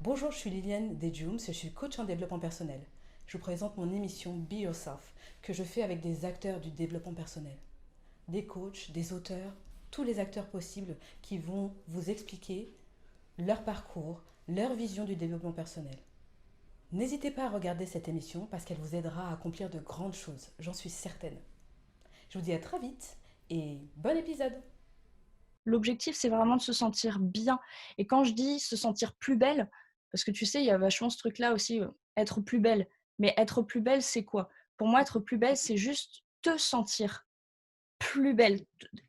Bonjour, je suis Liliane Desjums, je suis coach en développement personnel. Je vous présente mon émission Be Yourself, que je fais avec des acteurs du développement personnel. Des coachs, des auteurs, tous les acteurs possibles qui vont vous expliquer leur parcours, leur vision du développement personnel. N'hésitez pas à regarder cette émission parce qu'elle vous aidera à accomplir de grandes choses, j'en suis certaine. Je vous dis à très vite et bon épisode. L'objectif, c'est vraiment de se sentir bien. Et quand je dis se sentir plus belle, parce que tu sais, il y a vachement ce truc-là aussi, être plus belle. Mais être plus belle, c'est quoi? Pour moi, être plus belle, c'est juste te sentir plus belle,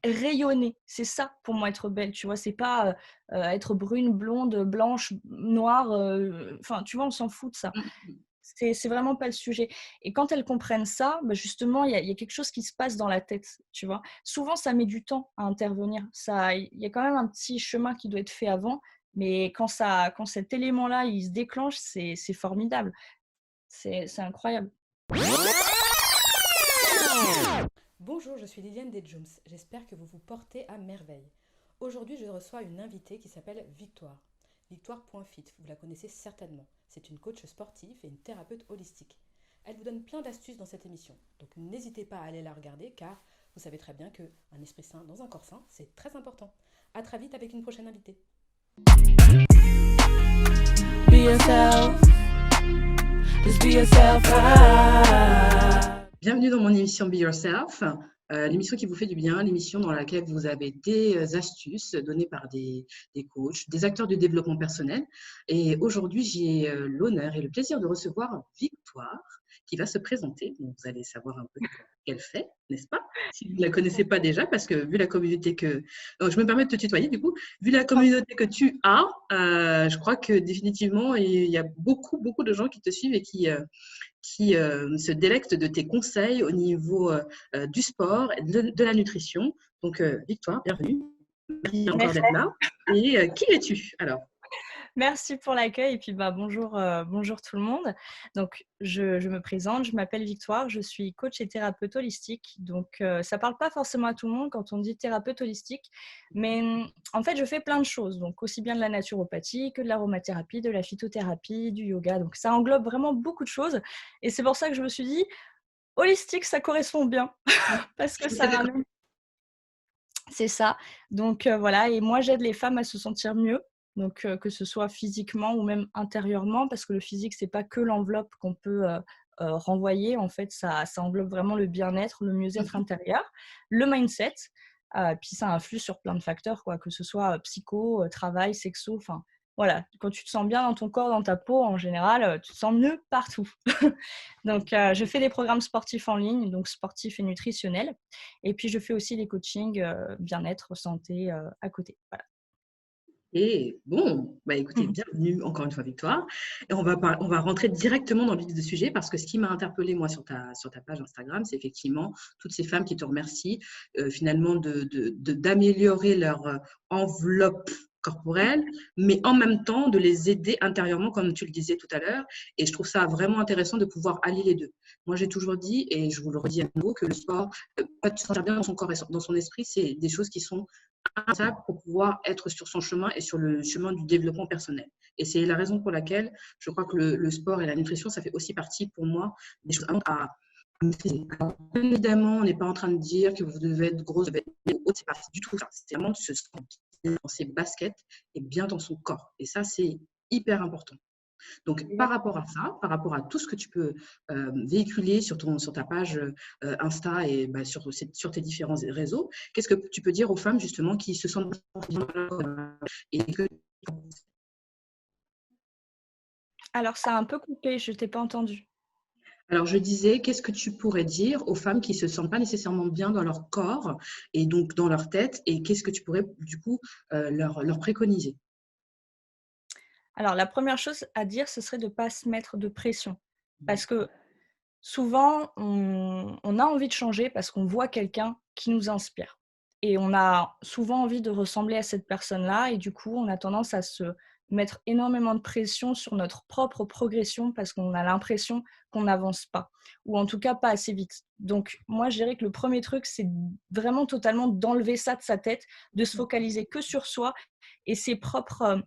rayonner. C'est ça pour moi être belle, tu vois? C'est pas être brune, blonde, blanche, noire. Enfin, tu vois, on s'en fout de ça. C'est vraiment pas le sujet. Et quand elles comprennent ça, bah justement, il y a quelque chose qui se passe dans la tête, tu vois. Souvent, ça met du temps à intervenir. Il y a quand même un petit chemin qui doit être fait avant, mais quand cet élément-là, il se déclenche, c'est formidable. C'est incroyable. Bonjour, je suis Liliane Desjums. J'espère que vous vous portez à merveille. Aujourd'hui, je reçois une invitée qui s'appelle Victoire. Victoire.fit, vous la connaissez certainement. C'est une coach sportive et une thérapeute holistique. Elle vous donne plein d'astuces dans cette émission. Donc n'hésitez pas à aller la regarder car vous savez très bien qu'un esprit sain dans un corps sain, c'est très important. À très vite avec une prochaine invitée. Be yourself. Just be yourself. Bienvenue dans mon émission Be Yourself, l'émission qui vous fait du bien, l'émission dans laquelle vous avez des astuces données par des coachs, des acteurs du développement personnel. Et aujourd'hui, j'ai l'honneur et le plaisir de recevoir Victoire qui va se présenter. Donc, vous allez savoir un peu ce qu'elle fait, n'est-ce pas? Si vous ne la connaissez pas déjà, parce que vu la communauté que... Donc, je me permets de te tutoyer du coup. Vu la communauté que tu as, je crois que définitivement, il y a beaucoup, beaucoup de gens qui te suivent et qui se délectent de tes conseils au niveau du sport et de la nutrition. Donc, Victoire, bienvenue. Merci encore Merci. d'être là. Et qui es-tu alors? Merci pour l'accueil et puis bonjour tout le monde. Donc je me présente, je m'appelle Victoire, je suis coach et thérapeute holistique. Donc ça parle pas forcément à tout le monde quand on dit thérapeute holistique, mais en fait je fais plein de choses, donc aussi bien de la naturopathie que de l'aromathérapie, de la phytothérapie, du yoga. Donc ça englobe vraiment beaucoup de choses et c'est pour ça que je me suis dit holistique ça correspond bien parce que Je suis ça très d'accord. ramène. C'est ça. Donc voilà, et moi j'aide les femmes à se sentir mieux, donc que ce soit physiquement ou même intérieurement, parce que le physique c'est pas que l'enveloppe qu'on peut renvoyer. En fait, ça englobe vraiment le bien-être, le mieux-être intérieur, le mindset, puis ça influe sur plein de facteurs, quoi, que ce soit psycho, travail, sexo, enfin voilà. Quand tu te sens bien dans ton corps, dans ta peau, en général, tu te sens mieux partout. Donc je fais des programmes sportifs en ligne, donc sportifs et nutritionnels. Et puis, je fais aussi des coachings bien-être, santé à côté. Voilà. Et bon, bah écoutez, bienvenue encore une fois Victoire. Et on va rentrer directement dans le vif du sujet parce que ce qui m'a interpellée moi sur ta page Instagram, c'est effectivement toutes ces femmes qui te remercient finalement d'améliorer leur enveloppe corporelle, mais en même temps de les aider intérieurement, comme tu le disais tout à l'heure. Et je trouve ça vraiment intéressant de pouvoir allier les deux. Moi, j'ai toujours dit, et je vous le redis à nouveau, que le sport, pas de se sentir bien dans son corps et dans son esprit, c'est des choses qui sont indispensable pour pouvoir être sur son chemin et sur le chemin du développement personnel. Et c'est la raison pour laquelle je crois que le sport et la nutrition, ça fait aussi partie pour moi des choses à maîtriser. Alors, bien évidemment, on n'est pas en train de dire que vous devez être grosse, vous devez être haute, c'est pas du tout ça. C'est vraiment de se sentir bien dans ses baskets et bien dans son corps. Et ça, c'est hyper important. Donc, par rapport à ça, par rapport à tout ce que tu peux véhiculer sur ta page Insta et bah, sur tes différents réseaux, qu'est-ce que tu peux dire aux femmes justement qui se sentent bien dans leur corps et que... Alors, ça a un peu coupé, je t'ai pas entendu. Alors, je disais, qu'est-ce que tu pourrais dire aux femmes qui ne se sentent pas nécessairement bien dans leur corps et donc dans leur tête et qu'est-ce que tu pourrais du coup leur préconiser? Alors, la première chose à dire, ce serait de ne pas se mettre de pression. Parce que souvent, on a envie de changer parce qu'on voit quelqu'un qui nous inspire. Et on a souvent envie de ressembler à cette personne-là et du coup, on a tendance à se mettre énormément de pression sur notre propre progression parce qu'on a l'impression qu'on n'avance pas ou en tout cas pas assez vite. Donc moi, je dirais que le premier truc, c'est vraiment totalement d'enlever ça de sa tête, de se focaliser que sur soi et ses propres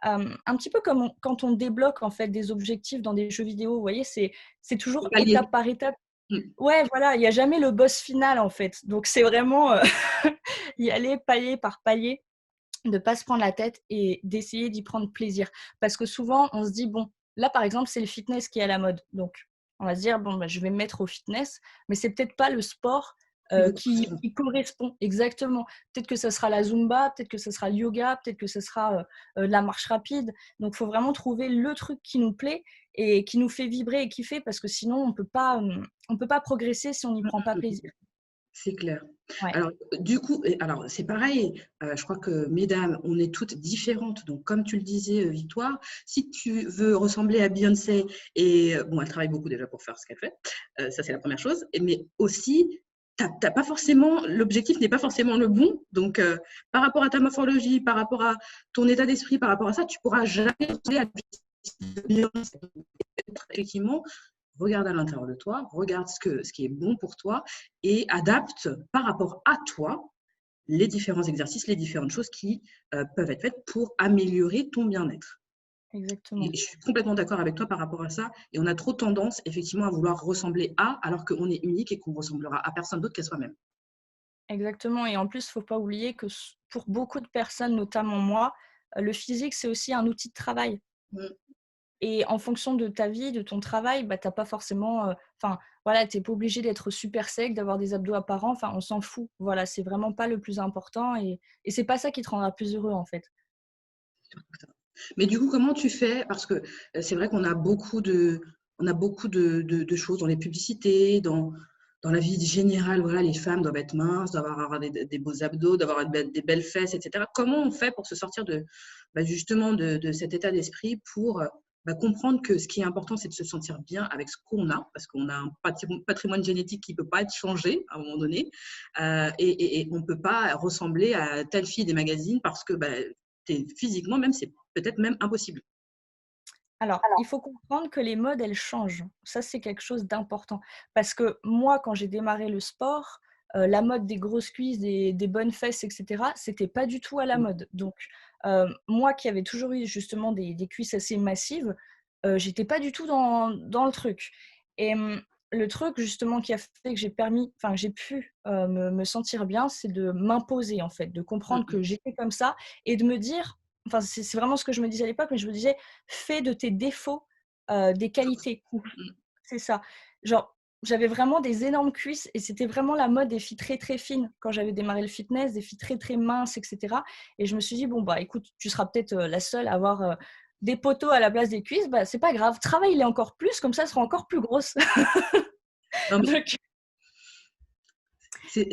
un petit peu comme quand on débloque en fait des objectifs dans des jeux vidéo, vous voyez, c'est toujours Palier. étape par étape. Mm. Ouais, voilà, il n'y a jamais le boss final en fait. Donc c'est vraiment y aller palier par palier, de ne pas se prendre la tête et d'essayer d'y prendre plaisir. Parce que souvent, on se dit, bon, là par exemple, c'est le fitness qui est à la mode. Donc on va se dire, bon, bah, je vais me mettre au fitness, mais c'est peut-être pas le sport qui correspond exactement. Peut-être que ça sera la Zumba, peut-être que ça sera le yoga, peut-être que ça sera la marche rapide. Donc il faut vraiment trouver le truc qui nous plaît et qui nous fait vibrer et kiffer, parce que sinon on peut pas progresser si on n'y prend pas plaisir. C'est clair. Ouais. Alors, du coup, alors c'est pareil, je crois que mesdames, on est toutes différentes. Donc, comme tu le disais, Victoire, si tu veux ressembler à Beyoncé, et bon, elle travaille beaucoup déjà pour faire ce qu'elle fait, ça c'est la première chose, mais aussi, t'as pas forcément, l'objectif n'est pas forcément le bon. Donc, par rapport à ta morphologie, par rapport à ton état d'esprit, par rapport à ça, tu pourras jamais ressembler à Beyoncé. Effectivement, regarde à l'intérieur de toi, regarde ce qui est bon pour toi et adapte par rapport à toi les différents exercices, les différentes choses qui peuvent être faites pour améliorer ton bien-être. Exactement. Et je suis complètement d'accord avec toi par rapport à ça. Et on a trop tendance, effectivement, à vouloir ressembler à, alors qu'on est unique et qu'on ressemblera à personne d'autre qu'à soi-même. Exactement. Et en plus, il ne faut pas oublier que pour beaucoup de personnes, notamment moi, le physique, c'est aussi un outil de travail. Mm. Et en fonction de ta vie, de ton travail, bah, tu n'as pas forcément. Enfin, voilà, tu n'es pas obligé d'être super sec, d'avoir des abdos apparents. Enfin, on s'en fout. Voilà, c'est vraiment pas le plus important. Et c'est pas ça qui te rendra plus heureux, en fait. Mais du coup, comment tu fais? Parce que c'est vrai qu'on a beaucoup de choses dans les publicités, dans la vie générale. Voilà, les femmes doivent être minces, doivent avoir des beaux abdos, doivent avoir des belles fesses, etc. Comment on fait pour se sortir justement de cet état d'esprit pour comprendre que ce qui est important, c'est de se sentir bien avec ce qu'on a, parce qu'on a un patrimoine génétique qui ne peut pas être changé à un moment donné, et on ne peut pas ressembler à telle fille des magazines parce que physiquement même, c'est peut-être même impossible. Alors, il faut comprendre que les modes, elles changent. Ça, c'est quelque chose d'important. Parce que moi, quand j'ai démarré le sport, la mode des grosses cuisses, des bonnes fesses, etc., c'était pas du tout à la mode. Donc, moi qui avais toujours eu justement des cuisses assez massives, j'étais pas du tout dans le truc. Et le truc justement qui a fait que j'ai pu me sentir bien, c'est de m'imposer en fait, de comprendre que j'étais comme ça et de me dire, enfin c'est vraiment ce que je me disais à l'époque, mais je me disais, fais de tes défauts des qualités. C'est ça. Genre, j'avais vraiment des énormes cuisses et c'était vraiment la mode des filles très très fines quand j'avais démarré le fitness, des filles très très minces, etc. Et je me suis dit, bon, bah écoute, tu seras peut-être la seule à avoir des poteaux à la place des cuisses, bah c'est pas grave, travaille-les encore plus, comme ça, elles seront encore plus grosses. Non, mais Donc,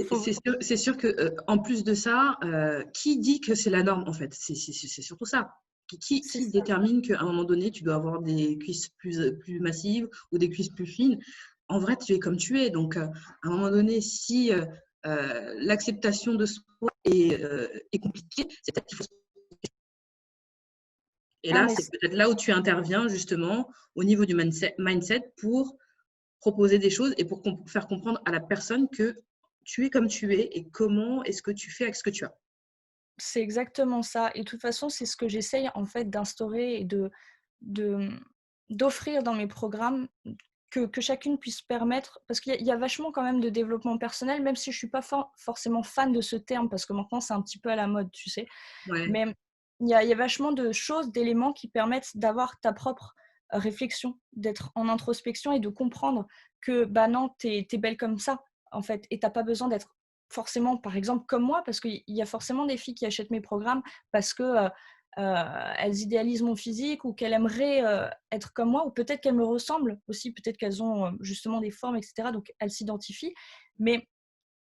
faut... c'est sûr que en plus de ça, qui dit que c'est la norme en fait? C'est surtout ça. c'est Qui ça. détermine qu'à un moment donné, tu dois avoir des cuisses plus massives ou des cuisses plus fines? En vrai, tu es comme tu es. Donc, à un moment donné, si l'acceptation de soi est compliquée, c'est peut-être qu'il faut. Et Ah, là, mais c'est peut-être là où tu interviens justement au niveau du mindset pour proposer des choses et pour faire comprendre à la personne que tu es comme tu es et comment est-ce que tu fais avec ce que tu as. c'est exactement ça. Et de toute façon, c'est ce que j'essaye en fait d'instaurer et de d'offrir dans mes programmes, que chacune puisse permettre, parce qu'il y a vachement quand même de développement personnel, même si je suis pas forcément fan de ce terme, parce que maintenant c'est un petit peu à la mode, tu sais. Ouais. Mais il y a vachement de choses, d'éléments qui permettent d'avoir ta propre réflexion, d'être en introspection et de comprendre que bah non, t'es belle comme ça, en fait, et t'as pas besoin d'être forcément, par exemple, comme moi, parce qu'il y a forcément des filles qui achètent mes programmes parce que elles idéalisent mon physique ou qu'elles aimeraient être comme moi, ou peut-être qu'elles me ressemblent aussi, peut-être qu'elles ont justement des formes, etc. Donc elles s'identifient, mais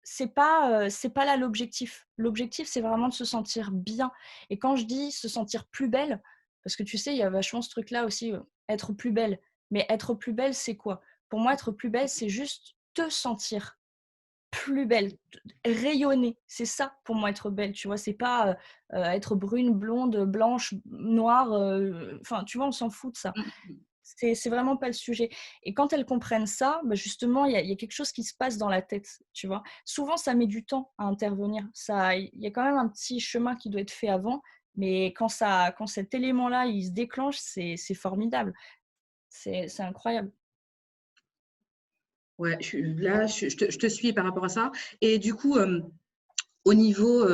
c'est pas là l'objectif. L'objectif, c'est vraiment de se sentir bien. Et quand je dis se sentir plus belle, parce que tu sais, il y a vachement ce truc-là aussi, être plus belle. Mais être plus belle, c'est quoi? Pour moi, être plus belle, c'est juste te sentir plus belle, rayonner. C'est ça pour moi être belle, tu vois. C'est pas être brune, blonde, blanche, noire. Enfin, tu vois, on s'en fout de ça. C'est vraiment pas le sujet. Et quand elles comprennent ça, bah justement, il y a quelque chose qui se passe dans la tête, tu vois. Souvent, ça met du temps à intervenir. Il y a quand même un petit chemin qui doit être fait avant. Mais quand cet élément-là, il se déclenche, c'est formidable. C'est incroyable. Ouais, je te suis par rapport à ça. Et du coup, au niveau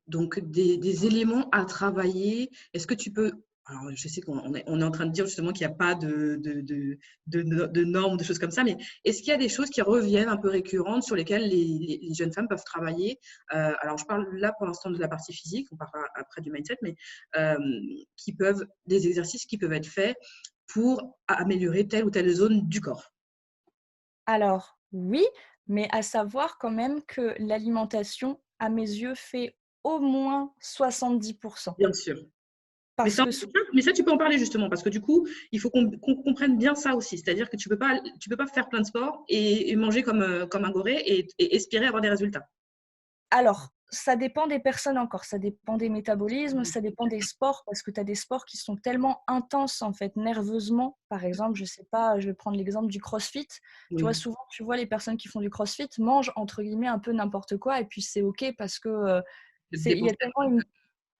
donc des éléments à travailler, est-ce que tu peux… Alors, je sais on est en train de dire justement qu'il n'y a pas de normes, de choses comme ça, mais est-ce qu'il y a des choses qui reviennent un peu récurrentes sur lesquelles les jeunes femmes peuvent travailler? Alors, je parle là pour l'instant de la partie physique, on parlera après du mindset, mais euh, des exercices qui peuvent être faits pour améliorer telle ou telle zone du corps. Alors oui, mais à savoir quand même que l'alimentation, à mes yeux, fait au moins 70. Bien sûr. Parce que sou Mais ça, tu peux en parler justement, parce que du coup, il faut qu'on comprenne bien ça aussi. C'est-à-dire que tu peux pas faire plein de sport et manger comme un goré et espérer avoir des résultats. alors, ça dépend des personnes encore, ça dépend des métabolismes, ça dépend des sports, parce que tu as des sports qui sont tellement intenses, en fait, nerveusement. Par exemple, je sais pas, je vais prendre l'exemple du crossfit. Tu vois, Oui, souvent, tu vois les personnes qui font du crossfit mangent, entre guillemets, un peu n'importe quoi et puis c'est OK parce que, de il y a dépenser. tellement une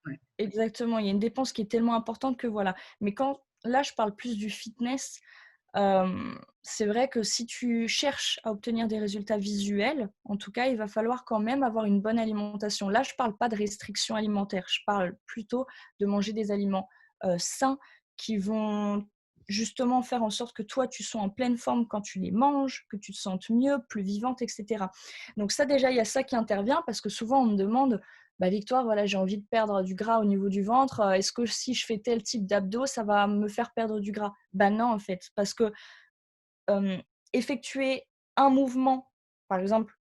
Ouais. exactement, il y a une dépense qui est tellement importante que voilà. Mais quand là, je parle plus du fitness, c'est vrai que si tu cherches à obtenir des résultats visuels, en tout cas, il va falloir quand même avoir une bonne alimentation. Là, je ne parle pas de restrictions alimentaires, je parle plutôt de manger des aliments sains qui vont justement faire en sorte que toi, tu sois en pleine forme quand tu les manges, que tu te sentes mieux, plus vivante, etc. Donc ça, déjà, il y a ça qui intervient parce que souvent, on me demande, bah, Victoire, voilà, j'ai envie de perdre du gras au niveau du ventre. Est-ce que si je fais tel type d'abdos, ça va me faire perdre du gras? Ben non, en fait, parce que effectuer un mouvement, par exemple,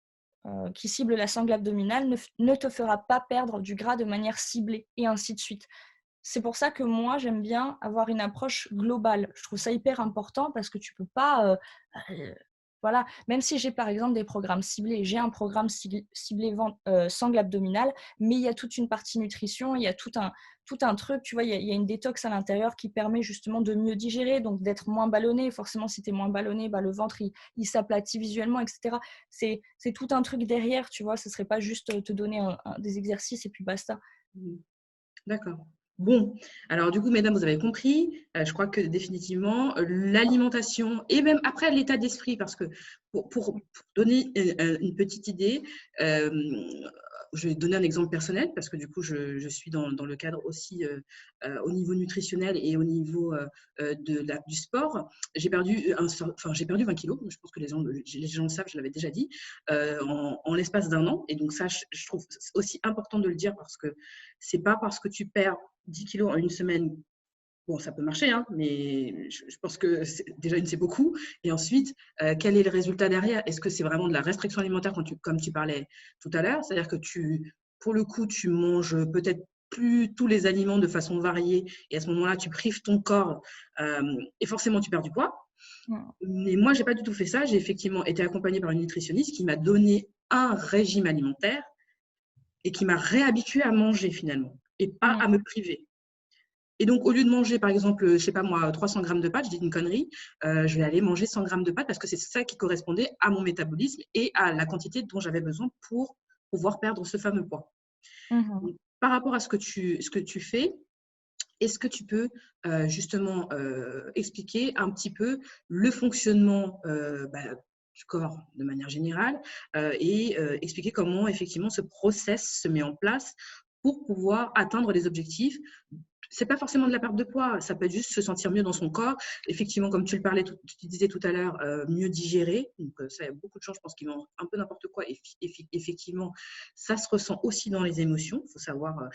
qui cible la sangle abdominale, ne te fera pas perdre du gras de manière ciblée, et ainsi de suite. C'est pour ça que moi, j'aime bien avoir une approche globale. Je trouve ça hyper important parce que tu peux pas, euh, voilà, même si j'ai par exemple des programmes ciblés, j'ai un programme ciblé sangle abdominale, mais il y a toute une partie nutrition, il y a tout un truc, tu vois, il y a une détox à l'intérieur qui permet justement de mieux digérer, donc d'être moins ballonné. Forcément, si tu es moins ballonné, bah, le ventre, il s'aplatit visuellement, etc. C'est tout un truc derrière, tu vois, ce serait pas juste te donner des exercices et puis basta. Mhm. D'accord. Bon, alors du coup, mesdames, vous avez compris. Je crois que définitivement, l'alimentation et même après l'état d'esprit, parce que pour donner une petite idée, euh, je vais donner un exemple personnel, parce que du coup, je suis dans le cadre aussi au niveau nutritionnel et au niveau du sport. J'ai perdu 20 kilos. Je pense que les gens le savent, je l'avais déjà dit, en l'espace d'un an. Et donc ça, je trouve aussi important de le dire parce que c'est pas parce que tu perds 10 kilos en une semaine, bon, ça peut marcher, hein, mais je pense que déjà, c'est beaucoup. Et ensuite, quel est le résultat derrière? Est-ce que c'est vraiment de la restriction alimentaire comme tu parlais tout à l'heure? C'est-à-dire que pour le coup, tu manges peut-être plus tous les aliments de façon variée et à ce moment-là, tu prives ton corps et forcément, tu perds du poids. Mm. Mais moi, j'ai pas du tout fait ça. J'ai effectivement été accompagnée par une nutritionniste qui m'a donné un régime alimentaire et qui m'a réhabituée à manger finalement et pas Mm. à me priver. Et donc, au lieu de manger, par exemple, je sais pas moi, 300 grammes de pâtes, je dis une connerie, je vais aller manger 100 grammes de pâtes parce que c'est ça qui correspondait à mon métabolisme et à la quantité dont j'avais besoin pour pouvoir perdre ce fameux poids. Mhm. Donc, par rapport à ce que tu fais, est-ce que tu peux justement expliquer un petit peu le fonctionnement du corps de manière générale et expliquer comment effectivement ce process se met en place pour pouvoir atteindre les objectifs. C'est pas forcément de la perte de poids, ça peut être juste se sentir mieux dans son corps. Effectivement, comme tu le parlais, tu disais tout à l'heure, mieux digérer. Donc ça, il y a beaucoup de gens, je pense, qui mangent un peu n'importe quoi. Et effectivement, ça se ressent aussi dans les émotions. Il faut savoir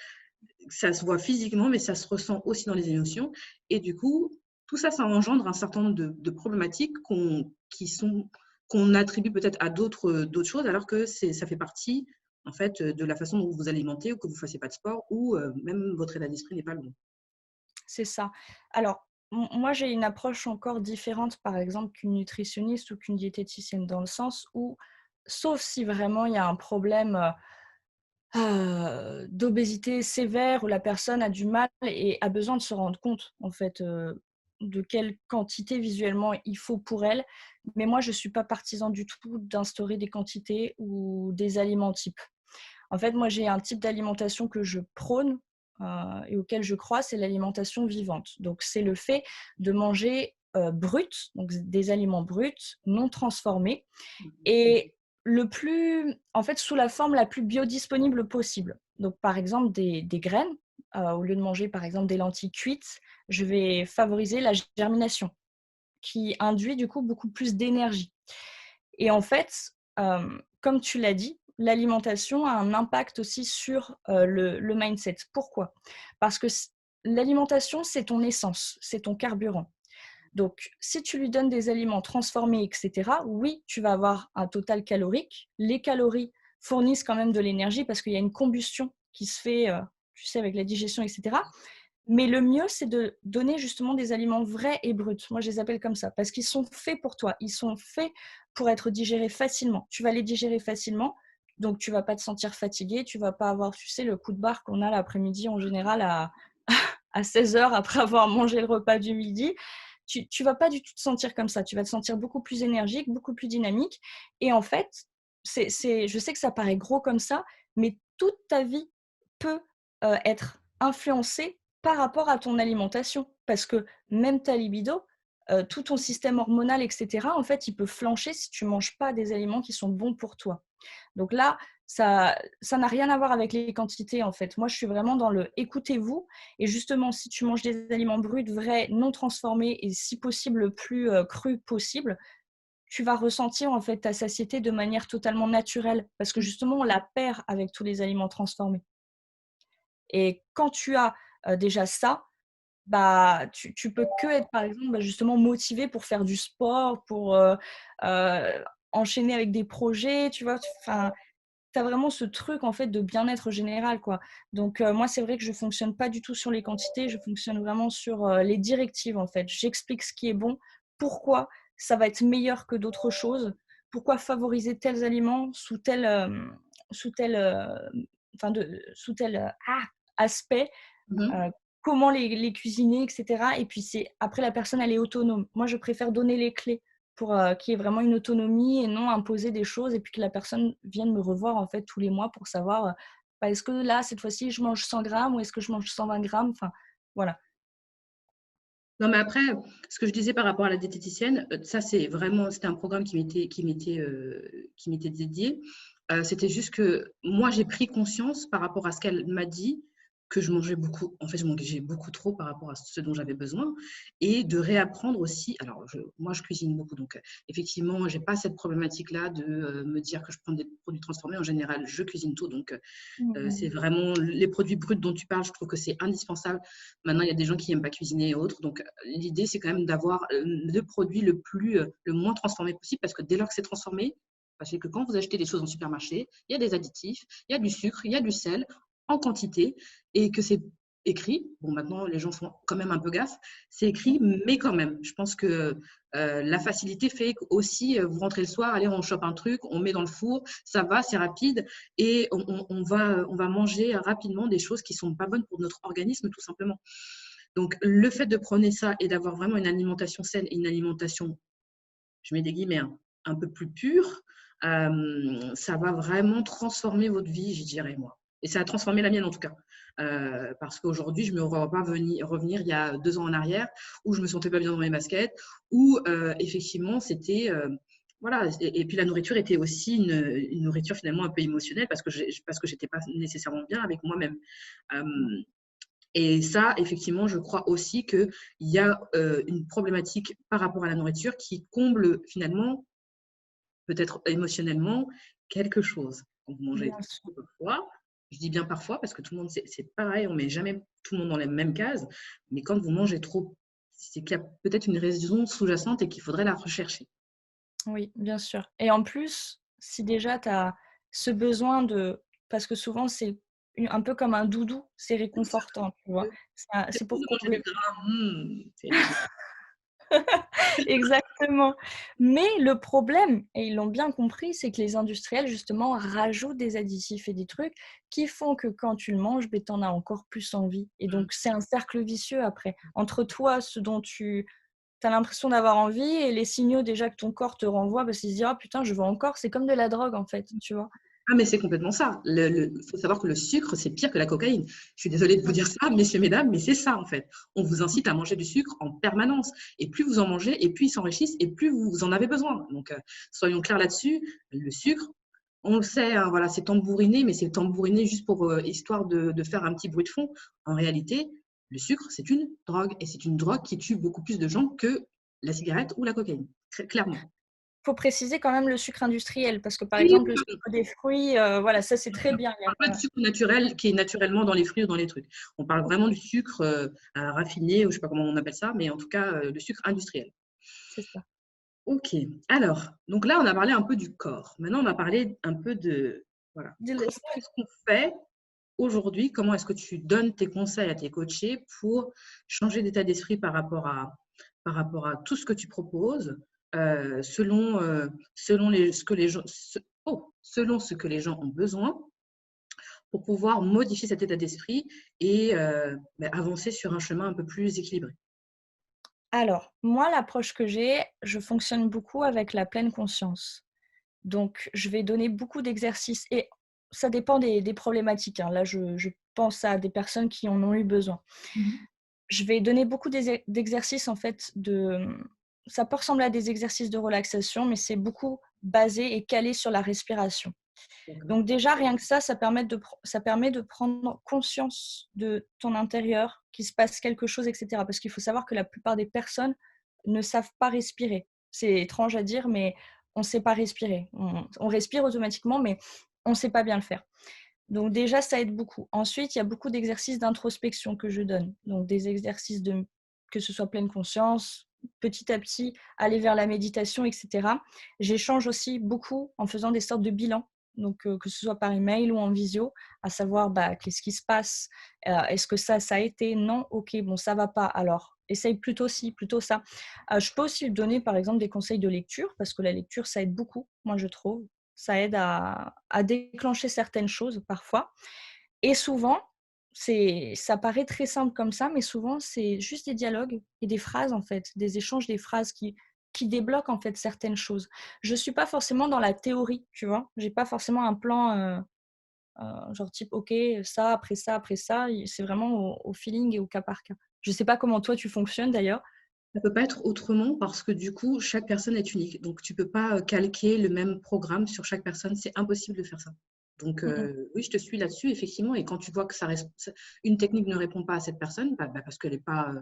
ça se voit physiquement, mais ça se ressent aussi dans les émotions. Et du coup, tout ça, ça engendre un certain nombre de problématiques qu'on attribue peut-être à d'autres choses, alors que ça fait partie en fait de la façon dont vous vous alimentez ou que vous ne fassiez pas de sport ou même votre état d'esprit n'est pas le bon. C'est ça. Alors, moi, j'ai une approche encore différente, par exemple, qu'une nutritionniste ou qu'une diététicienne, dans le sens où, sauf si vraiment il y a un problème d'obésité sévère où la personne a du mal et a besoin de se rendre compte, en fait, de quelle quantité visuellement il faut pour elle. Mais moi, je ne suis pas partisan du tout d'instaurer des quantités ou des aliments types. En fait, moi, j'ai un type d'alimentation que je prône et auquel je crois, c'est l'alimentation vivante. Donc, c'est le fait de manger brut, donc des aliments bruts, non transformés, et en fait, sous la forme la plus biodisponible possible. Donc, par exemple, des graines, au lieu de manger, par exemple, des lentilles cuites, je vais favoriser la germination, qui induit du coup beaucoup plus d'énergie. Et en fait, comme tu l'as dit, l'alimentation a un impact aussi sur le mindset. Pourquoi ? Parce que l'alimentation, c'est ton essence, c'est ton carburant. Donc, si tu lui donnes des aliments transformés, etc., oui, tu vas avoir un total calorique. Les calories fournissent quand même de l'énergie parce qu'il y a une combustion qui se fait, tu sais, avec la digestion, etc. Mais le mieux, c'est de donner justement des aliments vrais et bruts. Moi, je les appelle comme ça parce qu'ils sont faits pour toi. Ils sont faits pour être digérés facilement. Tu vas les digérer facilement, donc tu ne vas pas te sentir fatigué. Tu ne vas pas avoir, tu sais, le coup de barre qu'on a l'après-midi en général à 16 heures après avoir mangé le repas du midi. Tu ne vas pas du tout te sentir comme ça. Tu vas te sentir beaucoup plus énergique, beaucoup plus dynamique. Et en fait, je sais que ça paraît gros comme ça, mais toute ta vie peut être influencée par rapport à ton alimentation. Parce que même ta libido, tout ton système hormonal, etc., en fait, il peut flancher si tu ne manges pas des aliments qui sont bons pour toi. Donc là, ça n'a rien à voir avec les quantités, en fait. Moi, je suis vraiment dans le écoutez-vous. Et justement, si tu manges des aliments bruts, vrais, non transformés et si possible le plus cru possible, tu vas ressentir en fait ta satiété de manière totalement naturelle. Parce que justement, on la perd avec tous les aliments transformés. Et quand tu as déjà ça, bah, tu peux que être, par exemple, justement motivé pour faire du sport, pour enchaîner avec des projets, tu vois. Enfin, tu as vraiment ce truc en fait de bien-être général, quoi. Donc moi, c'est vrai que je fonctionne pas du tout sur les quantités, je fonctionne vraiment sur les directives en fait. J'explique ce qui est bon, pourquoi ça va être meilleur que d'autres choses, pourquoi favoriser tels aliments sous tel sous tel aspect, Mhm. comment les cuisiner, etc. Et puis après la personne elle est autonome. Moi, je préfère donner les clés pour qu'il y ait vraiment une autonomie et non imposer des choses et puis que la personne vienne me revoir en fait tous les mois pour savoir est-ce que là cette fois-ci je mange 100 grammes ou est-ce que je mange 120 grammes, enfin voilà. Non, mais après, ce que je disais par rapport à la diététicienne, ça, c'était un programme qui m'était dédié. C'était juste que moi, j'ai pris conscience par rapport à ce qu'elle m'a dit que je mangeais beaucoup. En fait, je mangeais beaucoup trop par rapport à ce dont j'avais besoin et de réapprendre aussi. Alors, moi, je cuisine beaucoup, donc effectivement, j'ai pas cette problématique-là de me dire que je prends des produits transformés. En général, je cuisine tout, donc c'est vraiment les produits bruts dont tu parles, je trouve que c'est indispensable. Maintenant, il y a des gens qui n'aiment pas cuisiner et autres. Donc, l'idée, c'est quand même d'avoir le produit le moins transformé possible parce que dès lors que c'est transformé, sachez que quand vous achetez des choses en supermarché, il y a des additifs, il y a du sucre, il y a du sel en quantité et que c'est écrit. Bon, maintenant, les gens font quand même un peu gaffe. C'est écrit, mais quand même. Je pense que la facilité fait aussi, vous rentrez le soir, allez, on chope un truc, on met dans le four, ça va, c'est rapide et on va manger rapidement des choses qui ne sont pas bonnes pour notre organisme, tout simplement. Donc, le fait de prôner ça et d'avoir vraiment une alimentation saine et une alimentation, je mets des guillemets, hein, un peu plus pure, ça va vraiment transformer votre vie, je dirais, moi. Et ça a transformé la mienne, en tout cas. Parce qu'aujourd'hui, je ne me vois pas revenir il y a 2 ans en arrière, où je ne me sentais pas bien dans mes baskets, où effectivement, c'était… voilà, et puis la nourriture était aussi une nourriture finalement un peu émotionnelle parce que je n'étais pas nécessairement bien avec moi-même. Et ça, effectivement, je crois aussi qu'il y a une problématique par rapport à la nourriture qui comble finalement, peut-être émotionnellement, quelque chose. Quand vous mangez Bien sûr. trop parfois, je dis bien parfois parce que tout le monde, c'est pareil, on ne met jamais tout le monde dans les mêmes cases, mais quand vous mangez trop, c'est qu'il y a peut-être une raison sous-jacente et qu'il faudrait la rechercher. Oui, bien sûr. Et en plus, si déjà tu as ce besoin de… Parce que souvent, c'est un peu comme un doudou, c'est réconfortant, tu vois. C'est C'est cool pour de manger du combler. gras, c'est excitant. Exactement. Mais le problème, et ils l'ont bien compris, c'est que les industriels, justement, rajoutent des additifs et des trucs qui font que quand tu le manges, ben, tu en as encore plus envie. Et donc, c'est un cercle vicieux après. Entre toi, ce dont tu as l'impression d'avoir envie et les signaux déjà que ton corps te renvoie, parce qu'il se dit « Ah putain, je veux encore », c'est comme de la drogue en fait, tu vois. Ah, mais c'est complètement ça. Il faut savoir que le sucre, c'est pire que la cocaïne. Je suis désolée de vous dire ça, messieurs, mesdames, mais c'est ça, en fait. On vous incite à manger du sucre en permanence. Et plus vous en mangez, et plus ils s'enrichissent, et plus vous en avez besoin. Donc, soyons clairs là-dessus. Le sucre, on le sait, hein, voilà, c'est tambouriné, mais c'est tambouriné juste pour histoire de faire un petit bruit de fond. En réalité, le sucre, c'est une drogue. Et c'est une drogue qui tue beaucoup plus de gens que la cigarette ou la cocaïne, clairement. Faut préciser quand même le sucre industriel parce que, par Oui, exemple, le sucre des fruits, voilà, ça, c'est très bien. on parle pas de sucre naturel qui est naturellement dans les fruits ou dans les trucs. On parle vraiment du sucre raffiné, ou je sais pas comment on appelle ça, mais en tout cas, le sucre industriel. C'est ça. Ok. Alors, donc là, on a parlé un peu du corps. Maintenant, on va parler un peu de, voilà, De comment l'esprit. est-ce qu'on fait aujourd'hui? Comment est-ce que tu donnes tes conseils à tes coachés pour changer d'état d'esprit par rapport à tout ce que tu proposes, selon ce que les gens, selon ce que les gens ont besoin, pour pouvoir modifier cet état d'esprit et avancer sur un chemin un peu plus équilibré. Alors, moi, l'approche que j'ai, je fonctionne beaucoup avec la pleine conscience. Donc, je vais donner beaucoup d'exercices et ça dépend des problématiques, hein. Là, je pense à des personnes qui en ont eu besoin. Mhm. Je vais donner beaucoup d'exercices, en fait, ça peut ressembler à des exercices de relaxation, mais c'est beaucoup basé et calé sur la respiration. D'accord. Donc déjà, rien que ça permet de prendre conscience de ton intérieur, qu'il se passe quelque chose, etc. Parce qu'il faut savoir que la plupart des personnes ne savent pas respirer. C'est étrange à dire, mais on ne sait pas respirer. On respire automatiquement, mais on ne sait pas bien le faire. Donc déjà, ça aide beaucoup. Ensuite, il y a beaucoup d'exercices d'introspection que je donne. Donc des exercices que ce soit pleine conscience, petit à petit, aller vers la méditation, etc. J'échange aussi beaucoup en faisant des sortes de bilans. Donc que ce soit par email ou en visio, à savoir qu'est-ce qui se passe, est-ce que ça a été, non, ok, bon, ça va pas, alors essaye plutôt ci, plutôt ça. Je peux aussi donner par exemple des conseils de lecture, parce que la lecture, ça aide beaucoup, moi je trouve. Ça aide à déclencher certaines choses parfois. Et souvent, ça paraît très simple comme ça, mais souvent, c'est juste des dialogues et des phrases, en fait, des échanges, des phrases qui débloquent, en fait, certaines choses. Je ne suis pas forcément dans la théorie, tu vois. Je n'ai pas forcément un plan, genre type, OK, ça, après ça, après ça. C'est vraiment au feeling et au cas par cas. Je ne sais pas comment toi, tu fonctionnes, d'ailleurs. Ça peut pas être autrement parce que du coup, chaque personne est unique. Donc, tu peux pas calquer le même programme sur chaque personne. C'est impossible de faire ça. Donc, Mmh mh. oui, je te suis là-dessus, effectivement. Et quand tu vois que une technique ne répond pas à cette personne, parce qu'elle n'est pas,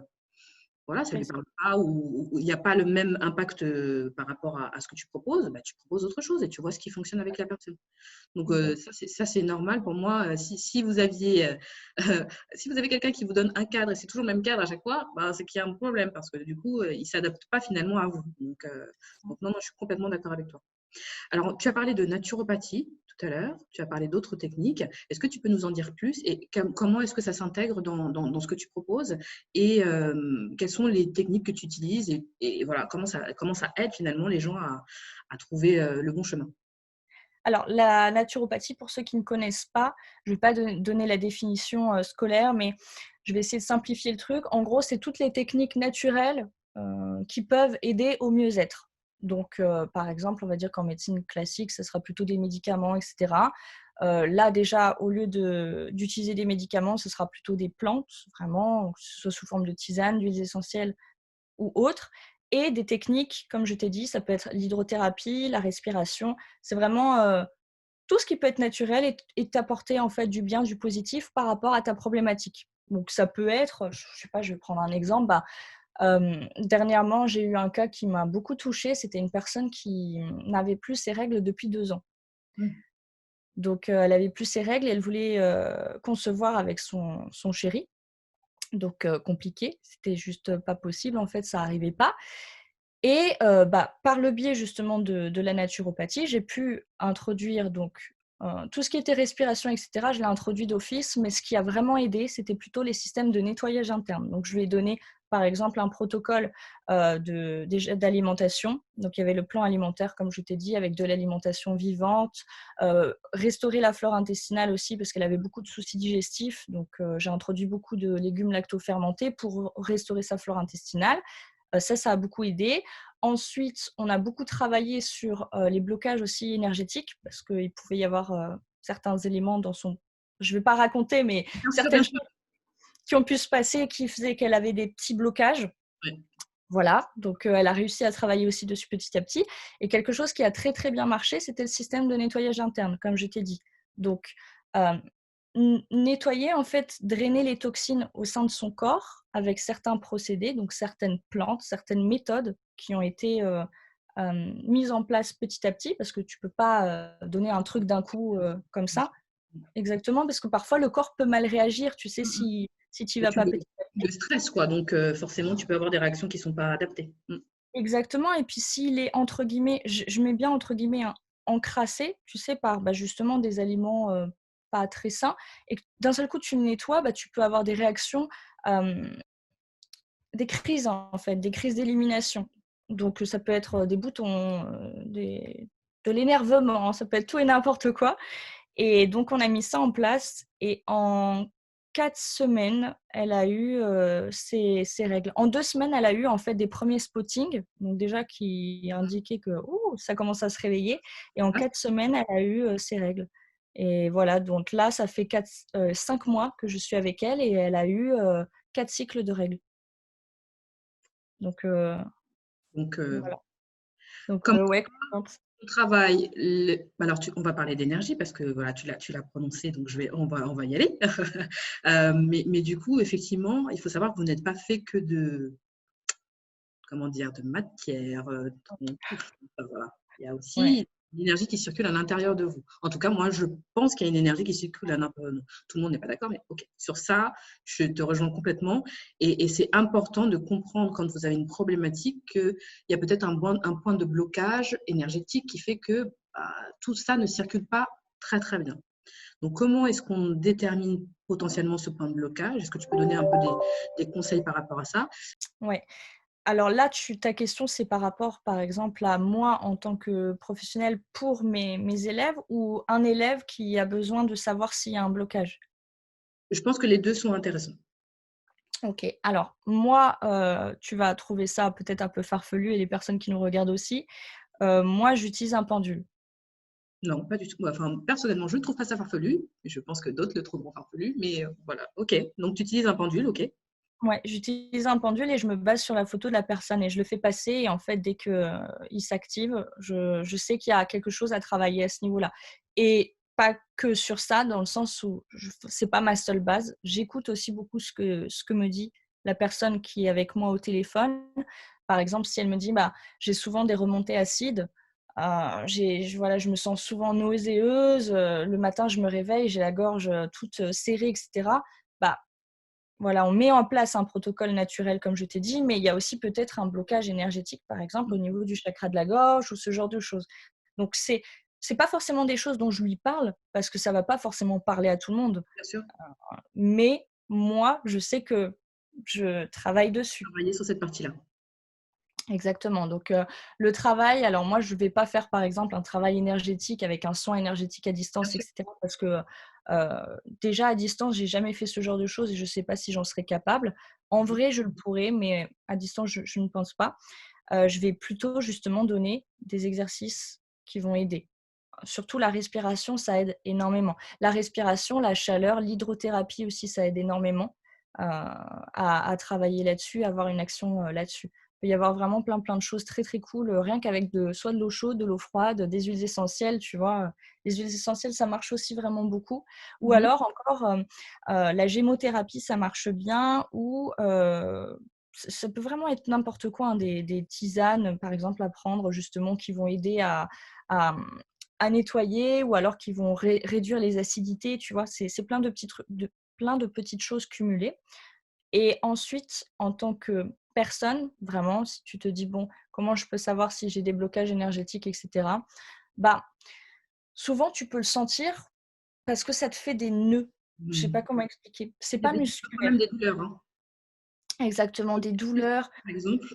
voilà, ça ne lui parle pas ou il n'y a pas le même impact par rapport à ce que tu proposes, tu proposes autre chose et tu vois ce qui fonctionne avec la personne. Donc, Exact. ça, c'est normal pour moi. Si vous aviez, si vous avez quelqu'un qui vous donne un cadre et c'est toujours le même cadre à chaque fois, c'est qu'il y a un problème parce que du coup, il ne s'adapte pas finalement à vous. Donc non, non, je suis complètement d'accord avec toi. Alors, tu as parlé de naturopathie tout à l'heure, tu as parlé d'autres techniques. Est-ce que tu peux nous en dire plus et comment est-ce que ça s'intègre dans ce que tu proposes et quelles sont les techniques que tu utilises et voilà, comment ça aide finalement les gens à trouver le bon chemin? Alors, la naturopathie, pour ceux qui ne connaissent pas, je ne vais pas donner la définition scolaire, mais je vais essayer de simplifier le truc. En gros, c'est toutes les techniques naturelles qui peuvent aider au mieux-être. Donc, par exemple, on va dire qu'en médecine classique, ce sera plutôt des médicaments, etc. Là, déjà, au lieu d'utiliser des médicaments, ce sera plutôt des plantes, vraiment, que ce soit sous forme de tisane, d'huiles essentielles ou autres, et des techniques, comme je t'ai dit, ça peut être l'hydrothérapie, la respiration. C'est vraiment tout ce qui peut être naturel et t'apporter en fait du bien, du positif par rapport à ta problématique. Donc ça peut être, je sais pas, je vais prendre un exemple. Dernièrement, j'ai eu un cas qui m'a beaucoup touchée. C'était une personne qui n'avait plus ses règles depuis 2 ans. Mmh. Donc elle avait plus ses règles et elle voulait concevoir avec son chéri. Donc compliqué, c'était juste pas possible, en fait, ça arrivait pas. Et par le biais justement de la naturopathie, j'ai pu introduire donc tout ce qui était respiration, et cetera, je l'ai introduit d'office, mais ce qui a vraiment aidé, c'était plutôt les systèmes de nettoyage interne. Donc je lui ai donné, par exemple, un protocole d'alimentation. Donc il y avait le plan alimentaire, comme je t'ai dit, avec de l'alimentation vivante, restaurer la flore intestinale aussi, parce qu'elle avait beaucoup de soucis digestifs. Donc j'ai introduit beaucoup de légumes lactofermentés pour restaurer sa flore intestinale. Ça a beaucoup aidé. Ensuite, on a beaucoup travaillé sur les blocages aussi énergétiques parce qu'il pouvait y avoir certains éléments dans son… Je ne vais pas raconter, mais Bien sûr, bien certaines sûr. choses qui ont pu se passer qui faisaient qu'elle avait des petits blocages. Ouais. Voilà, donc elle a réussi à travailler aussi dessus petit à petit. Et quelque chose qui a très très bien marché, c'était le système de nettoyage interne, comme je t'ai dit. Donc, euh, nettoyer, en fait, drainer les toxines au sein de son corps avec certains procédés, donc certaines plantes, certaines méthodes qui ont été mises en place petit à petit, parce que tu ne peux pas donner un truc d'un coup comme ça. Exactement, parce que parfois le corps peut mal réagir, tu sais, si tu Et vas puis pas petit à le petit. stress, quoi. Donc, forcément, tu peux avoir des réactions qui ne sont pas adaptées. Exactement, et puis s'il est entre guillemets, je mets bien entre guillemets, hein, encrassé, tu sais, par justement des aliments pas très sains, et que d'un seul coup tu le nettoies, tu peux avoir des réactions, des crises en fait, des crises d'élimination. Donc ça peut être des boutons, de l'énervement, ça peut être tout et n'importe quoi. Et donc, on a mis ça en place et en 4 semaines, elle a eu ses règles. En 2 semaines, elle a eu en fait des premiers spottings, donc déjà qui indiquaient que ça commence à se réveiller. Et en Ah, 4 semaines, elle a eu ses règles. Et voilà, donc là, ça fait 5 mois que je suis avec elle et elle a eu 4 cycles de règles. Donc, donc, voilà. Donc, comme ouais, contente. on travaille, alors on va parler d'énergie parce que voilà, tu l'as prononcé, donc on va y aller. Mais du coup, effectivement, il faut savoir que vous n'êtes pas fait que de, comment dire, de matière, voilà. Il y a Ouais. aussi l'énergie qui circule à l'intérieur de vous. En tout cas, moi, je pense qu'il y a une énergie qui circule à l'intérieur de nous. Tout le monde n'est pas d'accord, mais ok. Sur ça, je te rejoins complètement. Et c'est important de comprendre quand vous avez une problématique qu'il y a peut-être un point de blocage énergétique qui fait que tout ça ne circule pas très, très bien. Donc, comment est-ce qu'on détermine potentiellement ce point de blocage? Est-ce que tu peux donner un peu des conseils par rapport à ça? Ouais. Alors là, ta question, c'est par rapport, par exemple, à moi en tant que professionnelle pour mes élèves ou un élève qui a besoin de savoir s'il y a un blocage? Je pense que les deux sont intéressants. Ok, alors moi, tu vas trouver ça peut-être un peu farfelu et les personnes qui nous regardent aussi. Moi, j'utilise un pendule. Non, pas du tout. Enfin, personnellement, je ne trouve pas ça farfelu. Je pense que d'autres le trouveront farfelu. Mais voilà, ok. Donc, tu utilises un pendule, ok. Ouais, j'utilise un pendule et je me base sur la photo de la personne et je le fais passer. Et en fait, dès que il s'active, je sais qu'il y a quelque chose à travailler à ce niveau-là. Et pas que sur ça, dans le sens où c'est pas ma seule base. J'écoute aussi beaucoup ce que me dit la personne qui est avec moi au téléphone. Par exemple, si elle me dit, j'ai souvent des remontées acides, voilà, je me sens souvent nauséeuse, le matin, je me réveille, j'ai la gorge toute serrée, etc. Bah, voilà, on met en place un protocole naturel, comme je t'ai dit, mais il y a aussi peut-être un blocage énergétique, par exemple, au niveau du chakra de la gorge ou ce genre de choses. Donc, c'est pas forcément des choses dont je lui parle, parce que ça va pas forcément parler à tout le monde. Bien sûr, Mais moi, je sais que je travaille dessus. travailler sur cette partie-là. Exactement. Donc, le travail, alors moi, je ne vais pas faire, par exemple, un travail énergétique avec un soin énergétique à Bien distance, sûr. etc. Parce que déjà, à distance, j'ai jamais fait ce genre de choses et je ne sais pas si j'en serais capable. En vrai, je le pourrais, mais à distance, je ne pense pas. Je vais plutôt justement donner des exercices qui vont aider. Surtout la respiration, ça aide énormément. La respiration, la chaleur, l'hydrothérapie aussi, ça aide énormément à travailler là-dessus, à avoir une action là-dessus. Il peut y avoir vraiment plein de choses très très cool, rien qu'avec soit de l'eau chaude, de l'eau froide, des huiles essentielles, tu vois. Les huiles essentielles, ça marche aussi vraiment beaucoup. Ou Mhm. alors encore, la gémothérapie, ça marche bien. Ou ça peut vraiment être n'importe quoi, hein, des tisanes, par exemple, à prendre justement qui vont aider à, à nettoyer ou alors qui vont réduire les acidités, tu vois. C'est plein de petites choses cumulées. Et ensuite, en tant que personne, vraiment, si tu te dis, bon, comment je peux savoir si j'ai des blocages énergétiques, etc., bah, souvent, tu peux le sentir parce que ça te fait des nœuds. Je sais pas Mhm. comment expliquer. C'est Il y a pas quand même musculaire. des douleurs, hein. Exactement, des douleurs. Par exemple.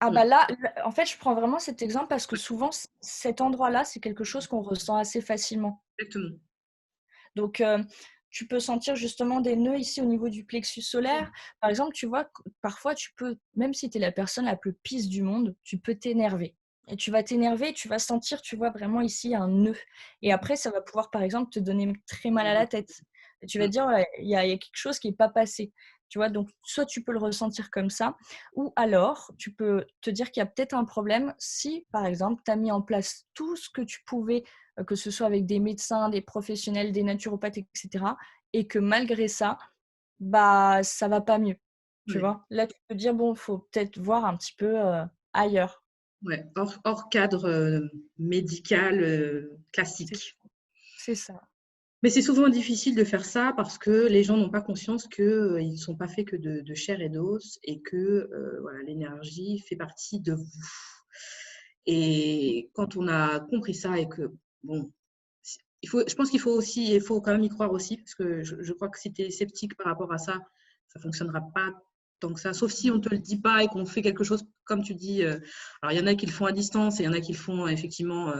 Ah bah Mm. là, en fait, je prends vraiment cet exemple parce que souvent, cet endroit-là, c'est quelque chose qu'on ressent assez facilement. Exactement. Donc, tu peux sentir justement des nœuds ici au niveau du plexus solaire. Par exemple, tu vois, parfois, tu peux, même si tu es la personne la plus pisse du monde, tu peux t'énerver. Et tu vas t'énerver, tu vas sentir, tu vois, vraiment ici un nœud. Et après, ça va pouvoir, par exemple, te donner très mal à la tête. Et tu vas te dire, ouais, il y a quelque chose qui n'est pas passé. Tu vois, donc soit tu peux le ressentir comme ça, ou alors tu peux te dire qu'il y a peut-être un problème si, par exemple, tu as mis en place tout ce que tu pouvais, que ce soit avec des médecins, des professionnels, des naturopathes, etc., et que malgré ça, bah, ça va pas mieux. Tu Ouais. vois, là, tu peux dire, bon, il faut peut-être voir un petit peu ailleurs. Ouais. Hors cadre médical C'est classique. c'est ça. Mais c'est souvent difficile de faire ça parce que les gens n'ont pas conscience qu'ils ne sont pas faits que de chair et d'os et que voilà, l'énergie fait partie de vous. Et quand on a compris ça et que, bon, je pense il faut quand même y croire aussi parce que je crois que si tu es sceptique par rapport à ça, ça ne fonctionnera pas tant que ça. Sauf si on ne te le dit pas et qu'on fait quelque chose, comme tu dis. Alors, il y en a qui le font à distance et il y en a qui le font effectivement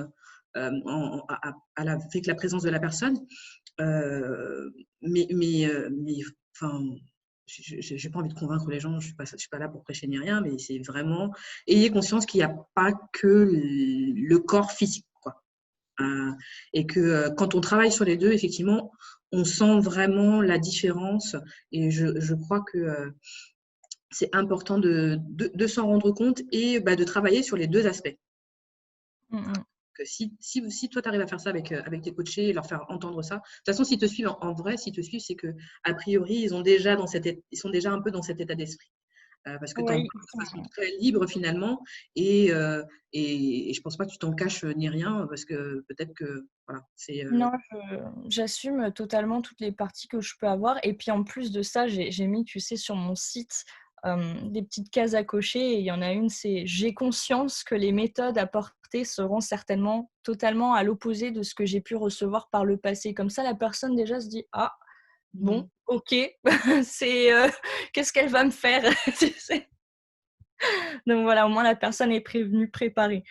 avec la présence de la personne. Mais enfin, je n'ai pas envie de convaincre les gens, je ne suis pas là pour prêcher ni rien, mais c'est vraiment, ayez conscience qu'il n'y a pas que le corps physique, quoi. Et que quand on travaille sur les deux, effectivement, on sent vraiment la différence. Et je crois que c'est important de s'en rendre compte et de travailler sur les deux aspects. Mm, Que si toi, tu arrives à faire ça avec tes coachés et leur faire entendre ça, de toute façon, s'ils te suivent en vrai, s'ils te suivent, c'est que a priori, ils sont déjà un peu dans cet état d'esprit. Parce que tu en Oui, parles de façon très libre finalement et je pense pas que tu t'en caches ni rien parce que peut-être que voilà, c'est non, j'assume totalement toutes les parties que je peux avoir. Et puis en plus de ça, j'ai mis, tu sais, sur mon site des petites cases à cocher. Et il y en a une, c'est j'ai conscience que les méthodes apportées seront certainement totalement à l'opposé de ce que j'ai pu recevoir par le passé. Comme ça, la personne déjà se dit ah bon, ok, c'est qu'est-ce qu'elle va me faire? Tu sais. Donc voilà, au moins la personne est prévenue, préparée.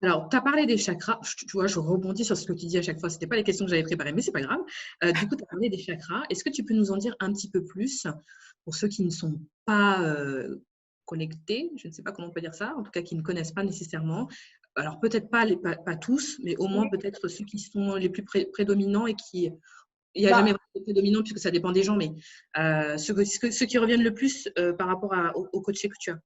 Alors, tu as parlé des chakras. Tu vois, je rebondis sur ce que tu dis à chaque fois. Ce n'était pas les questions que j'avais préparées, mais c'est pas grave. Du coup, tu as parlé des chakras. Est-ce que tu peux nous en dire un petit peu plus pour ceux qui ne sont pas connectés? Je ne sais pas comment on peut dire ça. En tout cas, qui ne connaissent pas nécessairement. Alors, peut-être pas tous, mais au moins peut-être ceux qui sont les plus prédominants et qui… Il n'y a jamais Bah, vraiment de prédominant puisque ça dépend des gens, mais ceux qui reviennent le plus par rapport au coaché que tu as.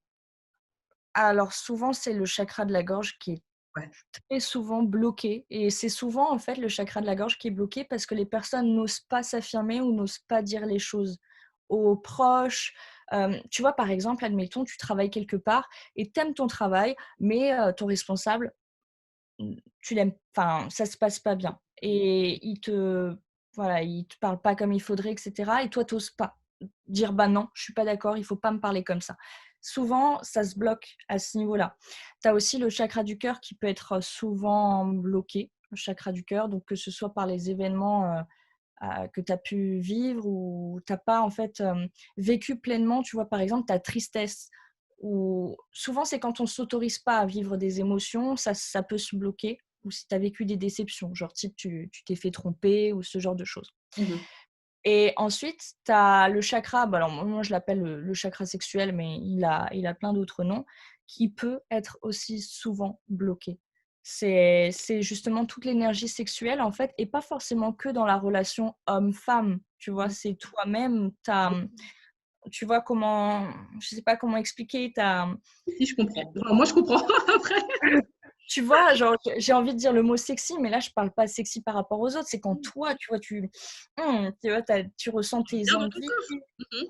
alors souvent, c'est le chakra de la gorge qui est Ouais. très souvent bloqué. Et c'est souvent, en fait, le chakra de la gorge qui est bloqué parce que les personnes n'osent pas s'affirmer ou n'osent pas dire les choses aux proches. Tu vois, par exemple, admettons, tu travailles quelque part et tu aimes ton travail, mais ton responsable, tu l'aimes, enfin, ça se passe pas bien. Et voilà, il te parle pas comme il faudrait, etc. Et toi, tu n'oses pas dire, bah non, je suis pas d'accord, il faut pas me parler comme ça. Souvent, ça se bloque à ce niveau-là. Tu as aussi le chakra du cœur qui peut être souvent bloqué, le chakra du cœur, donc que ce soit par les événements que tu as pu vivre ou tu n'as pas en fait vécu pleinement, tu vois, par exemple, ta tristesse. Ou souvent, c'est quand on ne s'autorise pas à vivre des émotions, ça peut se bloquer. Ou si tu as vécu des déceptions, genre type tu t'es fait tromper ou ce genre de choses. Mhm. Et ensuite, tu as le chakra, bah alors moi je l'appelle le chakra sexuel, mais il a plein d'autres noms, qui peut être aussi souvent bloqué. C'est justement toute l'énergie sexuelle, en fait, et pas forcément que dans la relation homme-femme, tu vois, c'est toi-même, tu vois comment, je sais pas comment expliquer, Si, je comprends. Enfin, moi, je comprends. Après. tu vois, genre, j'ai envie de dire le mot sexy, mais là, je parle pas sexy par rapport aux autres, c'est quand toi, tu vois, tu vois, tu ressens tes Bien dans ton envies. corps.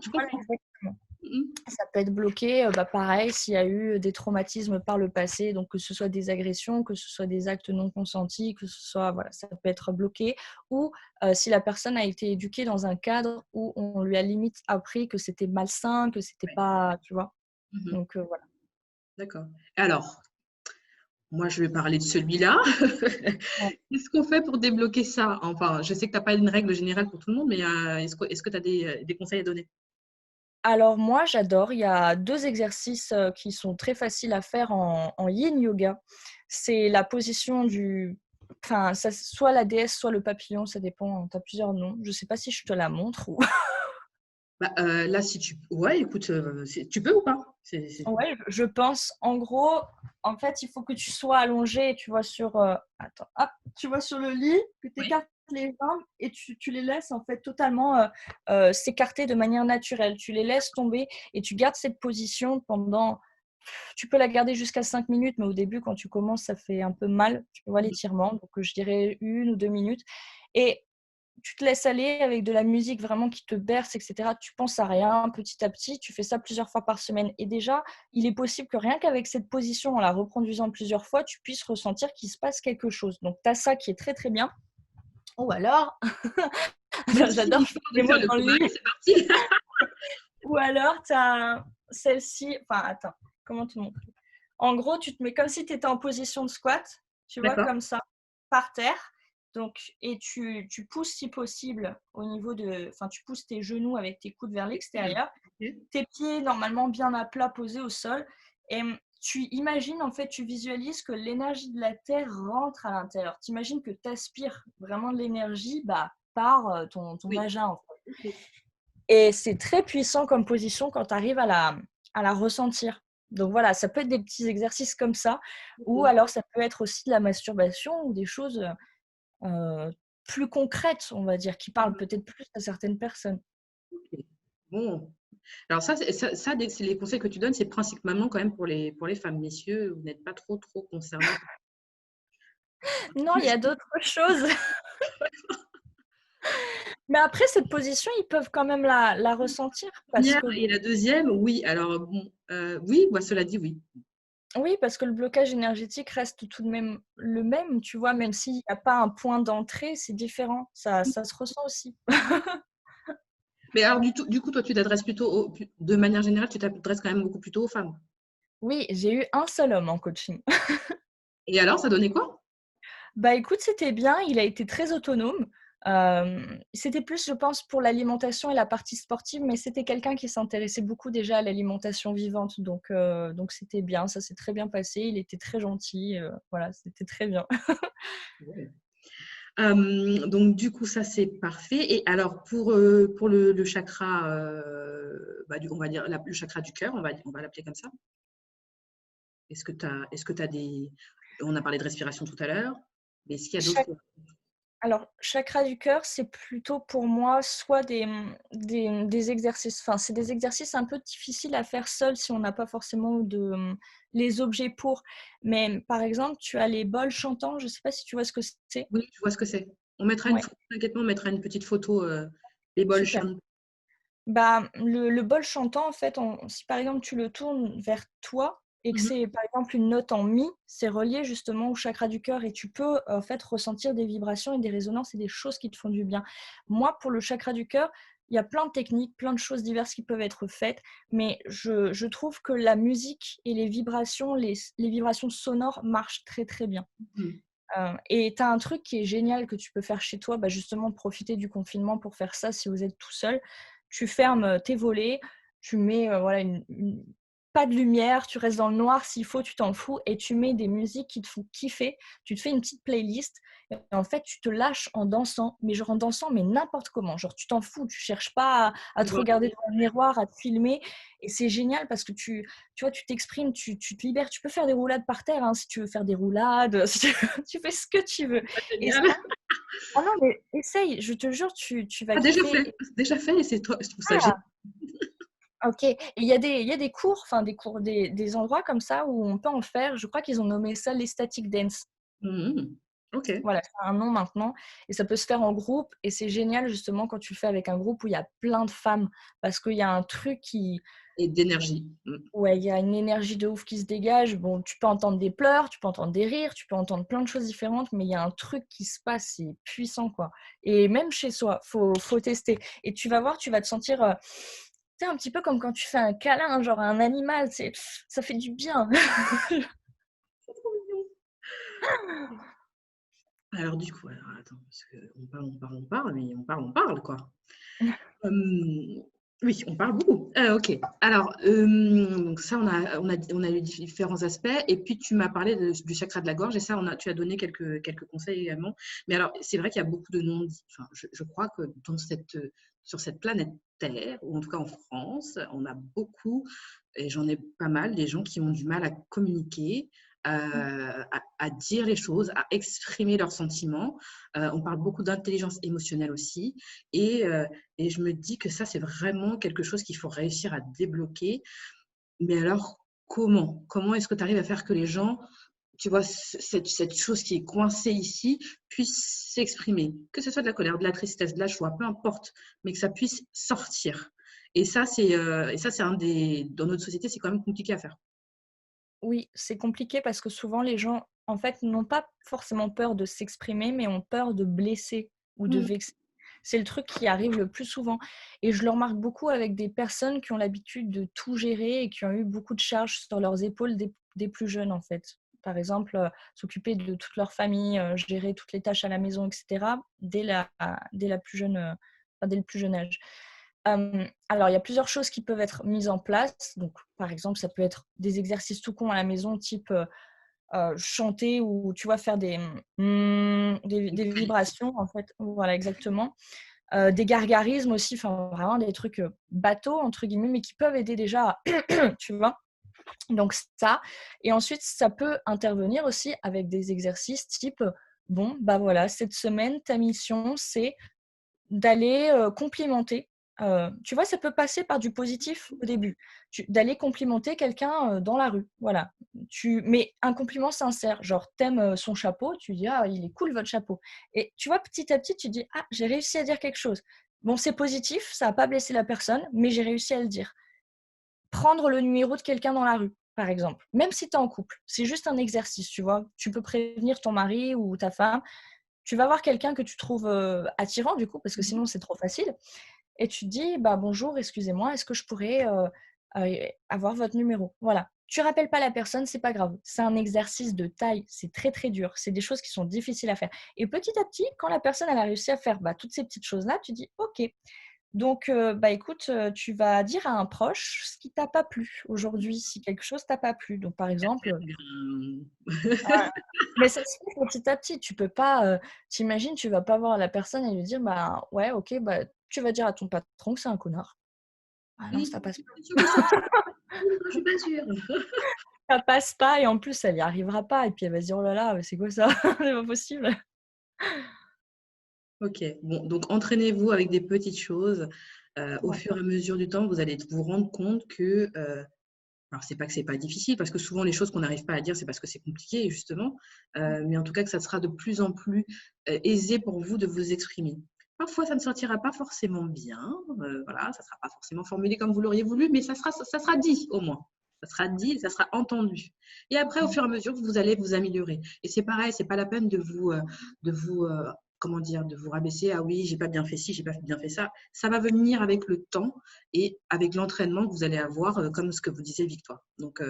Je Voilà, comprends. exactement. Mhm. Ça peut être bloqué, bah, pareil, s'il y a eu des traumatismes par le passé, donc que ce soit des agressions, que ce soit des actes non consentis, que ce soit, voilà, ça peut être bloqué. Ou si la personne a été éduquée dans un cadre où on lui a limite appris que c'était malsain, que c'était Ouais. pas, tu vois. Mhm. Donc voilà. D'accord. Alors, moi, je vais parler de celui-là. Ouais. Qu'est-ce qu'on fait pour débloquer ça? Enfin, je sais que tu n'as pas une règle générale pour tout le monde, mais est-ce que tu as des conseils à donner? Alors moi, j'adore. Il y a 2 exercices qui sont très faciles à faire en yin yoga. C'est la position du enfin, soit la déesse, soit le papillon, ça dépend. Tu as plusieurs noms. Je sais pas si je te la montre ou. Bah, là, si tu... Ouais, écoute, tu peux ou pas? Ouais, je pense. En gros, en fait, il faut que tu sois allongé, tu vois, attends, hop, tu vois, sur le lit, que tu Oui. écartes les jambes et tu les laisses, en fait, totalement s'écarter de manière naturelle. Tu les laisses tomber et tu gardes cette position pendant. Tu peux la garder jusqu'à 5 minutes, mais au début, quand tu commences, ça fait un peu mal. Tu vois l'étirement, donc je dirais 1 ou 2 minutes. Et tu te laisses aller avec de la musique vraiment qui te berce, etc. Tu penses à rien petit à petit. Tu fais ça plusieurs fois par semaine. Et déjà, il est possible que rien qu'avec cette position, en la reproduisant plusieurs fois, tu puisses ressentir qu'il se passe quelque chose. Donc, tu as ça qui est très, très bien. Ou alors, Merci j'adore faire Nico de des mots faire le dans le cobaye, lit. c'est parti. Ou alors, tu as celle-ci. Enfin, attends, comment te montrer? En gros, tu te mets comme si tu étais en position de squat, tu vois, D'accord. comme ça, par terre. Donc, et tu pousses si possible au niveau de. Enfin, tu pousses tes genoux avec tes coudes vers l'extérieur. Ok. Tes pieds normalement bien à plat posés au sol. Et tu imagines, en fait, tu visualises que l'énergie de la terre rentre à l'intérieur. Tu imagines que tu aspires vraiment de l'énergie par ton Oui. vagin, en fait. Ok. Et c'est très puissant comme position quand tu arrives à la ressentir. Donc voilà, ça peut être des petits exercices comme ça, ou D'accord. alors ça peut être aussi de la masturbation ou des choses euh, plus concrètes, on va dire, qui parlent peut-être plus à certaines personnes. Ok. Bon. Alors c'est les conseils que tu donnes, c'est principalement quand même pour les femmes. Messieurs, vous n'êtes pas trop concernés. Non, il y a d'autres choses. Mais après, cette position, ils peuvent quand même la ressentir parce Première que et la deuxième, oui. Alors bon, oui, bah, cela dit, oui. oui, parce que le blocage énergétique reste tout de même le même, tu vois, même s'il n'y a pas un point d'entrée, c'est différent. Ça se ressent aussi. Mais alors du coup, toi, tu t'adresses plutôt de manière générale, tu t'adresses quand même beaucoup plutôt aux femmes. Oui, j'ai eu un seul homme en coaching. Et alors, ça donnait quoi? Bah écoute, c'était bien, il a été très autonome. C'était plus, je pense, pour l'alimentation et la partie sportive, mais c'était quelqu'un qui s'intéressait beaucoup déjà à l'alimentation vivante. Donc c'était bien, ça s'est très bien passé. Il était très gentil. Voilà, c'était très bien. Ouais. Donc du coup, ça c'est parfait. Et alors pour le chakra, bah, on va dire le chakra du cœur, on va l'appeler comme ça. Est-ce que tu as des... On a parlé de respiration tout à l'heure, mais est-ce qu'il y a d'autres... Alors, chakra du cœur, c'est plutôt pour moi soit des exercices, enfin, c'est des exercices un peu difficiles à faire seul si on n'a pas forcément les objets pour. Mais par exemple, tu as les bols chantants, je ne sais pas si tu vois ce que c'est. Oui, je vois ce que c'est. On mettra une Ouais, photo, t'inquiète pas, on mettra une petite photo des bols super. chant. Bah, le bol chantant, en fait, si par exemple tu le tournes vers toi et que Mhm. c'est par exemple une note en mi, c'est relié justement au chakra du cœur et tu peux en fait ressentir des vibrations et des résonances et des choses qui te font du bien. Moi, pour le chakra du cœur, il y a plein de techniques, plein de choses diverses qui peuvent être faites, mais je trouve que la musique et les vibrations, les vibrations sonores marchent très très bien. Mhm. Et tu as un truc qui est génial que tu peux faire chez toi, bah justement profiter du confinement pour faire ça si vous êtes tout seul. Tu fermes tes volets, tu mets voilà, pas de lumière, tu restes dans le noir s'il faut, tu t'en fous, et tu mets des musiques qui te font kiffer. Tu te fais une petite playlist, et en fait, tu te lâches en dansant, mais genre en dansant, mais n'importe comment. Genre, tu t'en fous, tu cherches pas à te regarder dans le miroir, à te filmer. Et c'est génial parce que tu vois, tu t'exprimes, tu te libères. Tu peux faire des roulades par terre hein, si tu veux faire des roulades, si tu fais ce que tu veux. Et ça, Génial. ah non, mais essaye, je te jure, tu vas Ah, kiffer. déjà fait, et je trouve ça génial. Ah, ok. Et il y a des cours, enfin des endroits comme ça où on peut en faire. Je crois qu'ils ont nommé ça l'estatic dance. Mhm. Ok. Voilà, ça a un nom maintenant. Et ça peut se faire en groupe. Et c'est génial justement quand tu le fais avec un groupe où il y a plein de femmes. Parce qu'il y a un truc qui, Et d'énergie. ouais, il y a une énergie de ouf qui se dégage. Bon, tu peux entendre des pleurs, tu peux entendre des rires, tu peux entendre plein de choses différentes, mais il y a un truc qui se passe, c'est puissant, quoi. Et même chez soi, faut tester. Et tu vas voir, tu vas te sentir, tu sais, un petit peu comme quand tu fais un câlin, genre à un animal, ça fait du bien. C'est trop mignon. Alors du coup, alors, attends, parce qu'on parle, mais on parle, quoi. Oui, on parle beaucoup. Ok. Alors, donc ça, on a eu différents aspects. Et puis, tu m'as parlé du chakra de la gorge. Et ça, tu as donné quelques conseils également. Mais alors, c'est vrai qu'il y a beaucoup de non-dits. Enfin, je crois que sur cette planète Terre, ou en tout cas en France, on a beaucoup, et j'en ai pas mal, des gens qui ont du mal à communiquer, à dire les choses, à exprimer leurs sentiments. On parle beaucoup d'intelligence émotionnelle aussi. Et, euh, et je me dis que ça, c'est vraiment quelque chose qu'il faut réussir à débloquer. Mais alors, comment? Comment est-ce que tu arrives à faire que les gens, tu vois, cette chose qui est coincée ici, puisse s'exprimer? Que ce soit de la colère, de la tristesse, de la joie, peu importe, mais que ça puisse sortir. Et ça, c'est dans notre société, c'est quand même compliqué à faire. Oui, c'est compliqué parce que souvent les gens, en fait, n'ont pas forcément peur de s'exprimer, mais ont peur de blesser ou de Mm. vexer. C'est le truc qui arrive le plus souvent. Et je le remarque beaucoup avec des personnes qui ont l'habitude de tout gérer et qui ont eu beaucoup de charges sur leurs épaules des plus jeunes, en fait. Par exemple, s'occuper de toute leur famille, gérer toutes les tâches à la maison, etc., dès la plus jeune, enfin, dès le plus jeune âge. Alors, il y a plusieurs choses qui peuvent être mises en place. Donc, par exemple, ça peut être des exercices tout cons à la maison, type chanter ou tu vois, faire des vibrations, en fait. Voilà, exactement. Des gargarismes aussi, enfin, vraiment des trucs bateaux, entre guillemets, mais qui peuvent aider déjà, tu vois. Donc, ça. Et ensuite, ça peut intervenir aussi avec des exercices type, bon, bah voilà, cette semaine, ta mission, c'est d'aller complimenter. Tu vois, ça peut passer par du positif au début. D'aller complimenter quelqu'un dans la rue. Voilà. Mais un compliment sincère, genre t'aimes son chapeau, tu dis ah, il est cool votre chapeau. Et tu vois, petit à petit, tu dis ah, j'ai réussi à dire quelque chose. Bon, c'est positif, ça n'a pas blessé la personne, mais j'ai réussi à le dire. Prendre le numéro de quelqu'un dans la rue, par exemple, même si tu es en couple, c'est juste un exercice, tu vois. Tu peux prévenir ton mari ou ta femme, tu vas voir quelqu'un que tu trouves attirant, du coup, parce que sinon c'est trop facile, et tu te dis bah, bonjour, excusez-moi, est-ce que je pourrais avoir votre numéro? Voilà. Tu rappelles pas la personne, c'est pas grave. C'est un exercice de taille, c'est très très dur. C'est des choses qui sont difficiles à faire. Et petit à petit, quand la personne elle a réussi à faire toutes ces petites choses-là, tu dis ok. Donc, bah écoute, tu vas dire à un proche ce qui t'a pas plu aujourd'hui, si quelque chose t'a pas plu. Donc, par exemple, Hum. voilà. Mais ça se fait petit à petit. Tu peux pas, t'imagines, tu vas pas voir la personne et lui dire, bah ouais, ok, bah tu vas dire à ton patron que c'est un connard. Ah non, ça passe pas. Je suis pas sûre. Je suis pas sûre. Ça passe pas et en plus, elle y arrivera pas. Et puis elle va se dire, oh là là, c'est quoi ça? C'est pas possible. Ok, bon, donc entraînez-vous avec des petites choses. Au Ouais. fur et à mesure du temps, vous allez vous rendre compte que, alors c'est pas que c'est pas difficile, parce que souvent les choses qu'on n'arrive pas à dire, c'est parce que c'est compliqué, justement, mais en tout cas que ça sera de plus en plus aisé pour vous de vous exprimer. Parfois, ça ne sortira pas forcément bien, voilà, ça ne sera pas forcément formulé comme vous l'auriez voulu, mais ça sera dit au moins. Ça sera dit, ça sera entendu. Et après, au fur et à mesure, vous allez vous améliorer. Et c'est pareil, c'est pas la peine de vous, comment dire, de vous rabaisser. Ah oui, j'ai pas bien fait ci, j'ai pas bien fait ça. Ça va venir avec le temps et avec l'entraînement que vous allez avoir, comme ce que vous disiez, Victoire. Donc,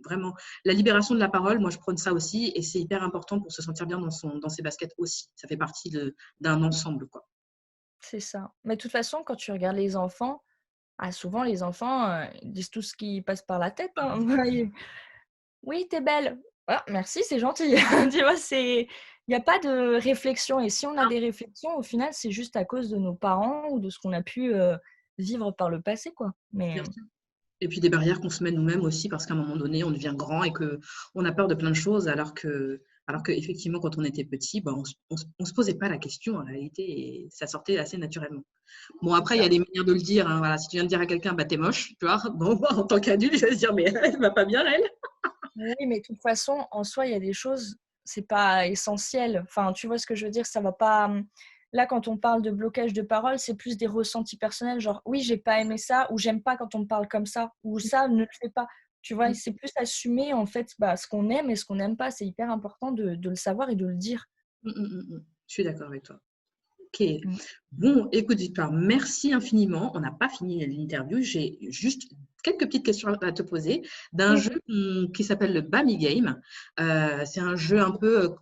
vraiment, la libération de la parole, moi, je prône ça aussi, et c'est hyper important pour se sentir bien dans ses baskets aussi. Ça fait partie d'un ensemble, quoi. C'est ça. Mais de toute façon, quand tu regardes les enfants, ah, souvent les enfants, ils disent tout ce qui passe par la tête, hein. Oui, t'es belle. Ah, merci, c'est gentil. Tu vois, il y a pas de réflexion et si on a des réflexions, au final, c'est juste à cause de nos parents ou de ce qu'on a pu, vivre par le passé, quoi. Mais Bien sûr. Et puis des barrières qu'on se met nous-mêmes aussi, parce qu'à un moment donné, on devient grand et qu'on a peur de plein de choses, alors que effectivement, quand on était petit, ben, on se posait pas la question en réalité, et ça sortait assez naturellement. Bon, c'est après, il y ça. a des manières de le dire, hein, voilà. Si tu viens de dire à quelqu'un, bah, t'es moche, tu vois. Bon, moi, en tant qu'adulte, je vais se dire, mais elle va pas bien, elle. Oui, mais de toute façon, en soi, il y a des choses, c'est pas essentiel. Enfin, tu vois ce que je veux dire? Ça va pas, là, quand on parle de blocage de parole, c'est plus des ressentis personnels, genre: «Oui, j'ai pas aimé ça» ou «J'aime pas quand on me parle comme ça» ou «Ça, ne le fais pas». Tu vois? C'est plus assumer, en fait, ce qu'on aime et ce qu'on n'aime pas. C'est hyper important de le savoir et de le dire. Je suis d'accord avec toi. Ok. Mmh. Bon, écoute, Victoire, merci infiniment. On n'a pas fini l'interview. J'ai juste quelques petites questions à te poser d'un Mmh. jeu qui s'appelle le Bami Game. C'est un jeu un peu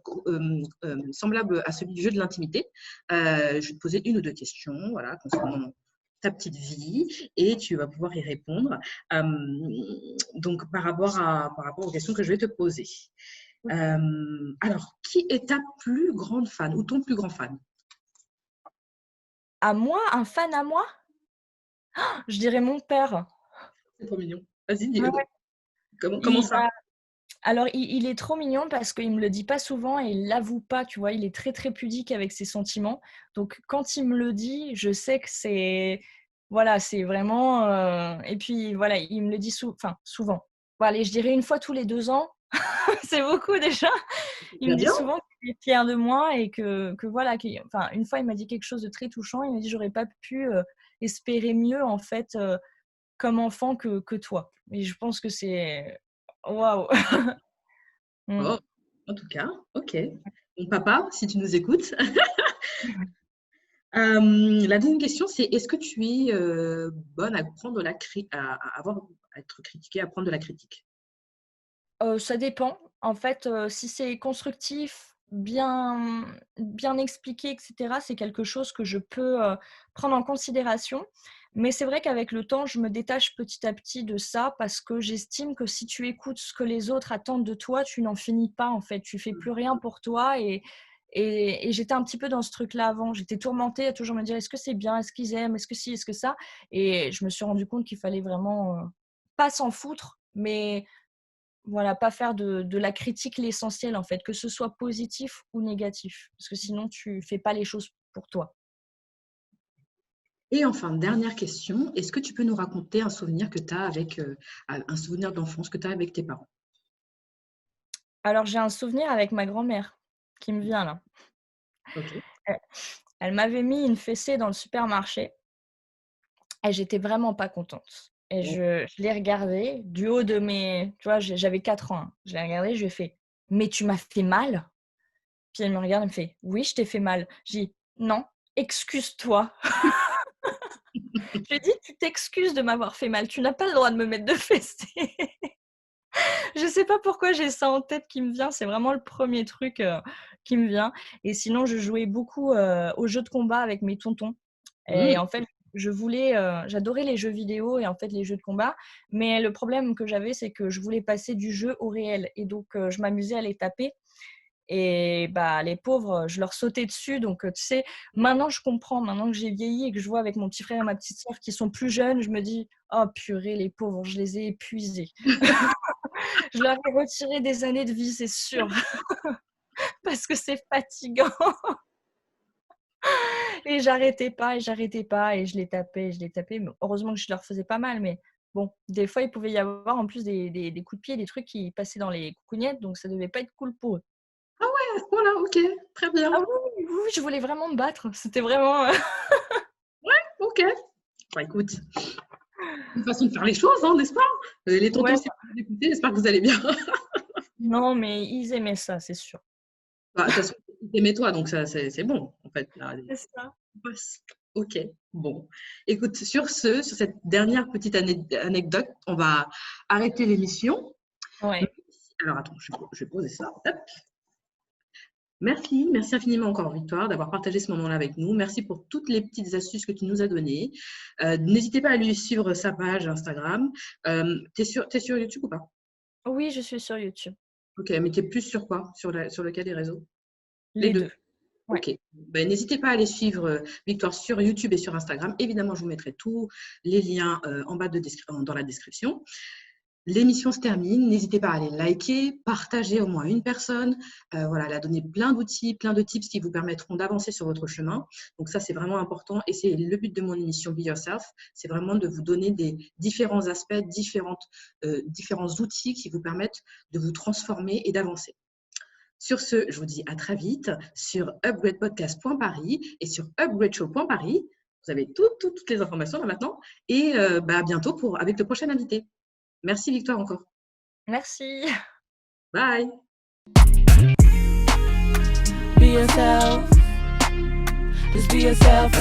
semblable à celui du jeu de l'intimité. Je vais te poser une ou deux questions, voilà, concernant ta petite vie et tu vas pouvoir y répondre. Donc, par rapport aux questions que je vais te poser. Alors, qui est ta plus grande fan ou ton plus grand fan? À moi, un fan à moi? Je dirais mon père. C'est trop mignon. Vas-y, Ouais, ouais. comment Il ça? va alors il est trop mignon parce qu'il me le dit pas souvent et il l'avoue pas, tu vois? Il est très, très pudique avec ses sentiments. Donc quand il me le dit, je sais que c'est voilà, c'est vraiment, et puis voilà, il me le dit souvent. Bon allez, je dirais une fois tous les 2 ans, c'est beaucoup déjà. Il me Bien, dit bien. souvent qu'il est fier de moi et que voilà, enfin une fois il m'a dit quelque chose de très touchant, il m'a dit: «J'aurais pas pu, espérer mieux en fait, comme enfant que toi» et je pense que c'est waouh! Mmh. Oh, en tout cas, OK. Donc papa, si tu nous écoutes. La deuxième question, c'est est-ce que tu es, bonne à prendre la cri à être critiquée, à prendre de la critique? Ça dépend. En fait, si c'est constructif, bien expliqué et cetera, c'est quelque chose que je peux, prendre en considération. Mais c'est vrai qu'avec le temps, je me détache petit à petit de ça parce que j'estime que si tu écoutes ce que les autres attendent de toi, tu n'en finis pas, en fait. Tu fais plus rien pour toi et j'étais un petit peu dans ce truc-là avant. J'étais tourmentée à toujours me dire: «Est-ce que c'est bien? Est-ce qu'ils aiment? Est-ce que ci? Est-ce que ça?» et je me suis rendu compte qu'il fallait vraiment, pas s'en foutre, mais voilà, pas faire de la critique l'essentiel en fait, que ce soit positif ou négatif, parce que sinon tu fais pas les choses pour toi. Et enfin, dernière question, est-ce que tu peux nous raconter un souvenir que tu as avec, un souvenir d'enfance que tu as avec tes parents? Alors j'ai un souvenir avec ma grand-mère qui me vient là. OK. Elle elle m'avait mis une fessée dans le supermarché et j'étais vraiment pas contente et Bon. je l'ai regardée du haut de mes tu vois, j'avais 4 ans, hein. Je l'ai regardée, je lui ai fait: «Mais tu m'as fait mal?» Puis elle me regarde, elle me fait: «Oui, je t'ai fait mal». Je dis: «Non, excuse-toi». Je lui ai dit: «Tu t'excuses de m'avoir fait mal, tu n'as pas le droit de me mettre de fessée». Je sais pas pourquoi j'ai ça en tête qui me vient, c'est vraiment le premier truc, qui me vient et sinon je jouais beaucoup, aux jeux de combat avec mes tontons et Mmh. en fait, j'adorais les jeux vidéo et en fait les jeux de combat, mais le problème que j'avais, c'est que je voulais passer du jeu au réel et donc je m'amusais à les taper et bah, les pauvres, je leur sautais dessus donc tu sais, maintenant je comprends, maintenant que j'ai vieilli et que je vois avec mon petit frère et ma petite sœur qui sont plus jeunes, je me dis: «Oh purée, les pauvres, je les ai épuisés». Je leur ai retiré des années de vie, c'est sûr, parce que c'est fatigant et j'arrêtais pas et je les tapais, mais heureusement que je leur faisais pas mal, mais bon, des fois, il pouvait y avoir en plus des coups de pied, des trucs qui passaient dans les coucougnettes, donc ça devait pas être cool pour eux. Ah ouais, à ce point-là, OK, très bien. Ah oui, oui, oui, je voulais vraiment me battre, c'était vraiment, OK. Bah, écoute, une façon de faire les choses, hein, n'est-ce pas? Les ouais, tontons, si vous nous écoutez, j'espère que vous allez bien. non, mais ils aimaient ça, c'est sûr. Bah, de toute façon, ils t'aimaient toi, donc ça, c'est bon, en fait, là, C'est ça. passe. OK, bon. Écoute, sur cette dernière petite anecdote, on va arrêter l'émission. Ouais. Alors attends, je vais poser ça. Hop. Merci, merci infiniment encore Victoire d'avoir partagé ce moment-là avec nous. Merci pour toutes les petites astuces que tu nous as données. N'hésitez pas à lui suivre sa page Instagram. T'es sur YouTube ou pas? Oui, je suis sur YouTube. OK, mais tu es plus sur quoi? Sur lequel des réseaux? Les Les 2. 2. Ouais. OK. Ben, n'hésitez pas à aller suivre Victoire sur YouTube et sur Instagram. Évidemment, je vous mettrai tous les liens en bas dans la description. L'émission se termine. N'hésitez pas à aller liker, partager au moins une personne. Voilà, elle a donné plein d'outils, plein de tips qui vous permettront d'avancer sur votre chemin. Donc ça, c'est vraiment important et c'est le but de mon émission Be Yourself. C'est vraiment de vous donner des différents aspects, différents outils qui vous permettent de vous transformer et d'avancer. Sur ce, je vous dis à très vite sur upgradepodcast.paris et sur upgradeshow.paris. Vous avez toutes les informations là maintenant. Et à bientôt avec le prochain invité. Merci Victoire encore. Merci. Bye. Be yourself. Just be yourself.